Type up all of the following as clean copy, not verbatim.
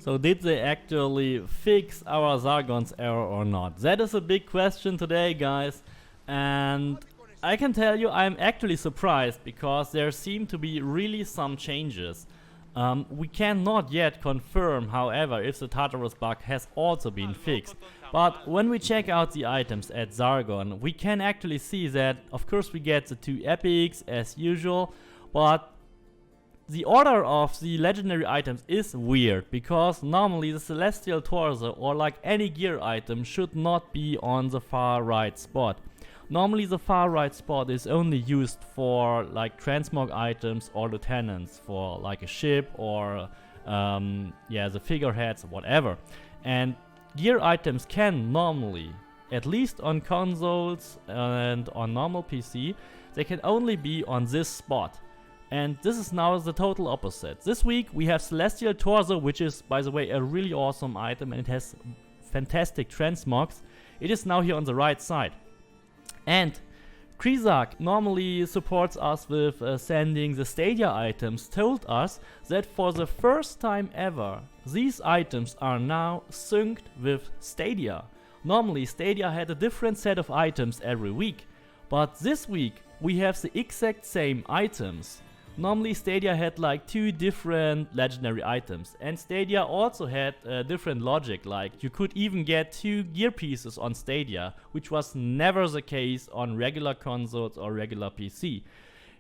So did they actually fix our Sargon's error or not? That is a big question today, guys. And I can tell you I'm actually surprised because there seem to be really some changes. We cannot yet confirm, however, if the Tartaros bug has also been fixed. But when we check out the items at Sargon, we can actually see that, of course, we get the 2 epics as usual, but the order of the legendary items is weird, because normally the celestial torso or like any gear item should not be on the far right spot. Normally the far right spot is only used for like transmog items or lieutenants, for like a ship or the figureheads or whatever. And gear items can normally, at least on consoles and on normal PC, they can only be on this spot. And this is now the total opposite. This week we have Celestial Torso, which is, by the way, a really awesome item, and it has fantastic transmogs. It is now here on the right side. And Krizak normally supports us with sending the Stadia items, told us that for the first time ever, these items are now synced with Stadia. Normally Stadia had a different set of items every week, but this week we have the exact same items. Normally Stadia had like 2 different legendary items, and Stadia also had different logic, like you could even get 2 gear pieces on Stadia, which was never the case on regular consoles or regular PC.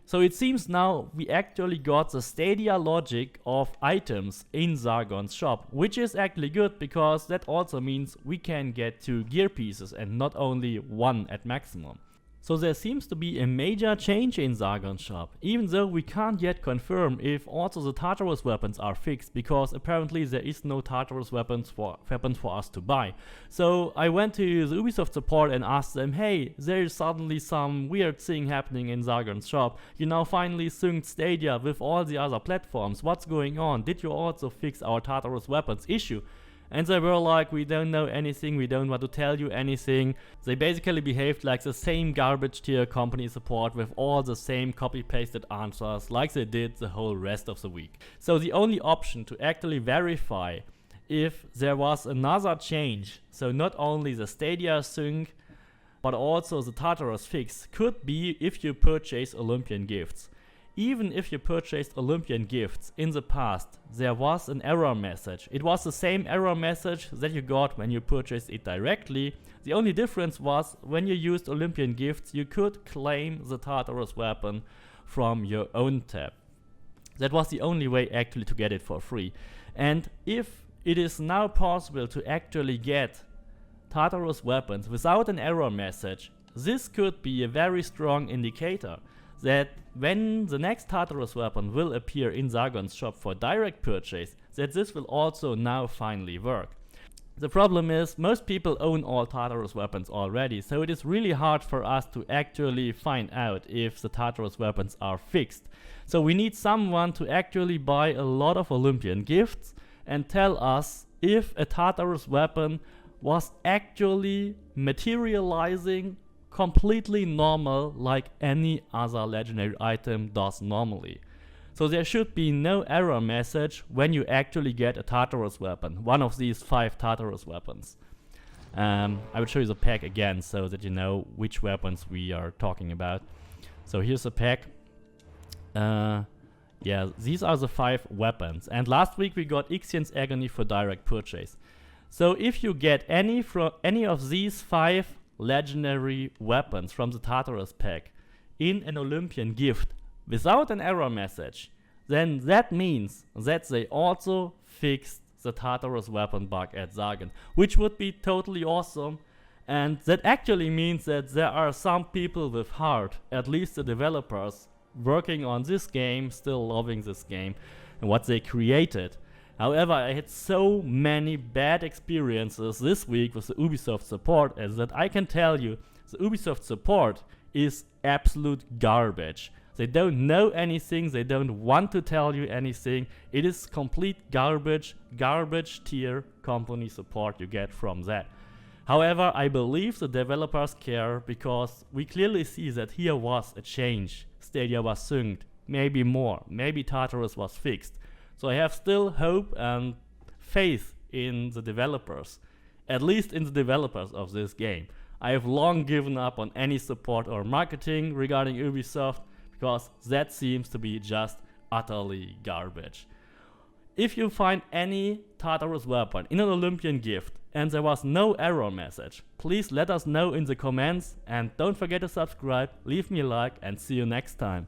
So it seems now we actually got the Stadia logic of items in Sargon's shop, which is actually good, because that also means we can get 2 gear pieces and not only 1 at maximum. So there seems to be a major change in Sargon's shop, even though we can't yet confirm if also the Tartaros weapons are fixed, because apparently there is no Tartaros weapons for us to buy. So I went to the Ubisoft support and asked them, hey, there is suddenly some weird thing happening in Sargon's shop. You now finally synced Stadia with all the other platforms. What's going on? Did you also fix our Tartaros weapons issue? And they were like, we don't know anything, we don't want to tell you anything. They basically behaved like the same garbage tier company support with all the same copy-pasted answers like they did the whole rest of the week. So the only option to actually verify if there was another change, so not only the Stadia sync, but also the Tartaros fix, could be if you purchase Olympian gifts. Even if you purchased Olympian gifts in the past, there was an error message. It was the same error message that you got when you purchased it directly. The only difference was when you used Olympian gifts, you could claim the Tartaros weapon from your own tab. That was the only way actually to get it for free. And if it is now possible to actually get Tartaros weapons without an error message, this could be a very strong indicator that when the next Tartaros weapon will appear in Sargon's shop for direct purchase, that this will also now finally work. The problem is, most people own all Tartaros weapons already, so it is really hard for us to actually find out if the Tartaros weapons are fixed. So we need someone to actually buy a lot of Olympian gifts and tell us if a Tartaros weapon was actually materializing completely normal like any other legendary item does normally. So there should be no error message when you actually get a Tartaros weapon, one of these 5 Tartaros weapons. I will show you the pack again so that you know which weapons we are talking about. So here's the pack. These are the 5 weapons, and last week we got Ixian's Agony for direct purchase. So if you get any of these 5 legendary weapons from the Tartaros pack in an Olympian gift without an error message, then that means that they also fixed the Tartaros weapon bug at Sargon, which would be totally awesome. And that actually means that there are some people with heart, at least the developers, working on this game, still loving this game and what they created. However, I had so many bad experiences this week with the Ubisoft support, as that I can tell you the Ubisoft support is absolute garbage. They don't know anything, they don't want to tell you anything. It is complete garbage tier company support you get from that. However, I believe the developers care, because we clearly see that here was a change. Stadia was synced, maybe more, maybe Tartaros was fixed. So I have still hope and faith in the developers, at least in the developers of this game. I have long given up on any support or marketing regarding Ubisoft because that seems to be just utterly garbage. If you find any Tartaros weapon in an Olympian gift and there was no error message, please let us know in the comments, and don't forget to subscribe, leave me a like, and see you next time.